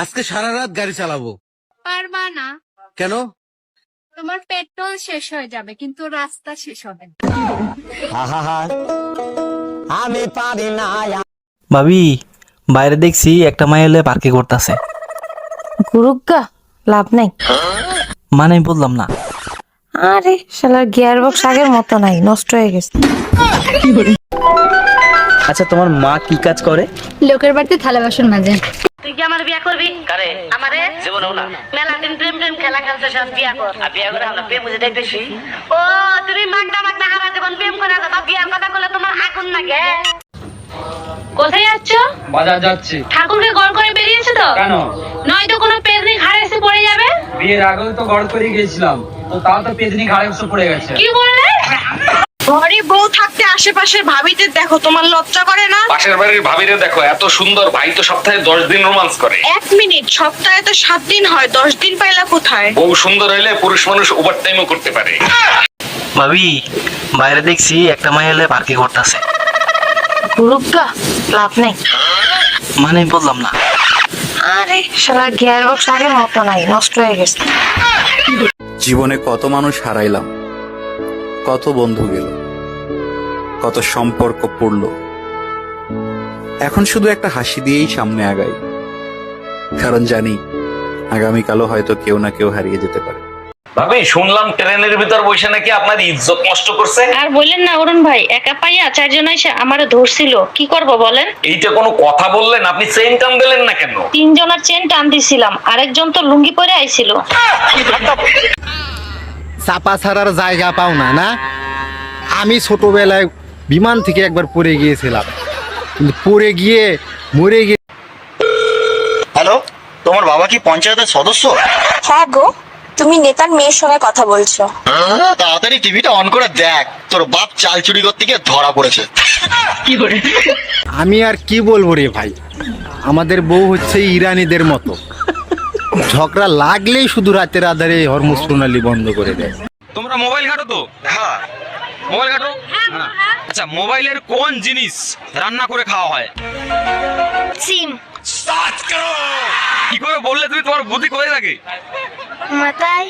আজকে সারা রাত গাড়ি চালাবো। পারবা না, কেন? তোমার পেট্রোল শেষ হয়ে যাবে কিন্তু রাস্তা শেষ হবে না। আমি পারি না। ভাবি, বাইরে দেখছি একটা মাই এলে পার্কে করতেছে। গুরুগা লাভ নাই। মানে আমি বললাম না। আরে শালার গিয়ার বক্স আগের মতো নাই, নষ্ট হয়ে গেছে। আচ্ছা, তোমার মা কি কাজ করে? লোকের বাড়িতে থালা বাসন মাজে। তুই কি আমার বিয়া করবি? কারে? আমারে? জীবনেও না। মেলা দিন প্রেম খেলা খেলতে সব বিয়া কর। আর বিয়া করে আমরা প্রেম বুঝে দেখতেছি। ও তুমি মাগনা হারা জীবন প্রেম করে কথা বিয়ার কথা বলে তোমার আগুন লাগে। কোথায় যাচ্ছ? বাজার যাচ্ছি। ঠাকুরকে গড় করে বেরিয়েছে তো? কেন? নয়তো কোনো পেজনি ঘাড়ে এসে পড়ে যাবে। বিয়ের আগেও তো গড় করে গিয়েছিলাম, তো তাও তো পেজনি ঘাড়ে এসে পড়ে গেছে। কি বললে? ঘরে বউ থাকতে আশেপাশের ভাবিদের দেখো, তোমার লজ্জা করে না? পাশের বাড়ির ভাবিরে দেখো, এত সুন্দর, ভাই তো সপ্তাহে 10 দিন রোমান্স করে। 1 মিনিট, সপ্তাহে তো 7 দিন হয়, 10 দিন পাইলা কোথায়? বউ সুন্দর হইলে পুরুষ মানুষ ওভার টাইমও করতে পারে। ভাবি, বাইরে দেখছি একটা মাই এলে পার্কে করতেছে। গুরুগা লাভ নাই। মানে আমি বললাম না। আরে শালার গিয়ার বক্স আগের মতো নাই, নষ্ট হয়ে গেছে। জীবনে কত মানুষ হারাইলাম, কত বন্ধু গেল, কত সম্পর্ক পড়ল। এখন শুধু একটা হাসি দিয়েই সামনে আগাই, কারণ জানি আগামীকালও হয়তো কেউ না কেউ হারিয়ে যেতে পারে। ভাবি, শুনলাম ট্রেনের ভিতর বসে নাকি আপনার ইজ্জত নষ্ট করছে। আর বললেন না অরুণ ভাই, একা পাইয়া 4 জন এসে আমারে ধরছিল। কি করব বলেন? এইটা কোনো কথা বললেন? আপনি চেইন টান দিলেন না কেন? 3 জনের চেন টান দিছিলাম, আরেকজন তো লুঙ্গি পরে আইছিল। চাপা ছাড়ার জায়গা পাও না না? আমি ছোটবেলায় বিমান থেকে একবার পড়ে গিয়েছিলাম, কিন্তু পড়ে গিয়ে মরে গিয়ে। হ্যালো, তোমার বাবা কি পঞ্চায়েতের সদস্য? হ্যাঁ গো, তুমি নেতার মেয়ের সঙ্গে কথা বলছো। তাড়াতাড়ি টিভিটা অন করে দেখ, তোর বাপ চাল চুরি করতে গিয়ে ধরা পড়েছে। আমি আর কি বলবো রে ভাই, আমাদের বউ হচ্ছে ইরানিদের মতো, ঝগড়া লাগলেই শুধু রাতের আধারে হরমুজ প্রণালী বন্ধ করে দেয়। তোমরা মোবাইল ঘাটো তো? হ্যাঁ, মোবাইল ঘাটো। আচ্ছা, মোবাইলের কোন জিনিস রান্না করে খাওয়া হয়? সিম কি করে বললে তুমি? তোমার বুদ্ধি কোথায় থাকে? মাথায়।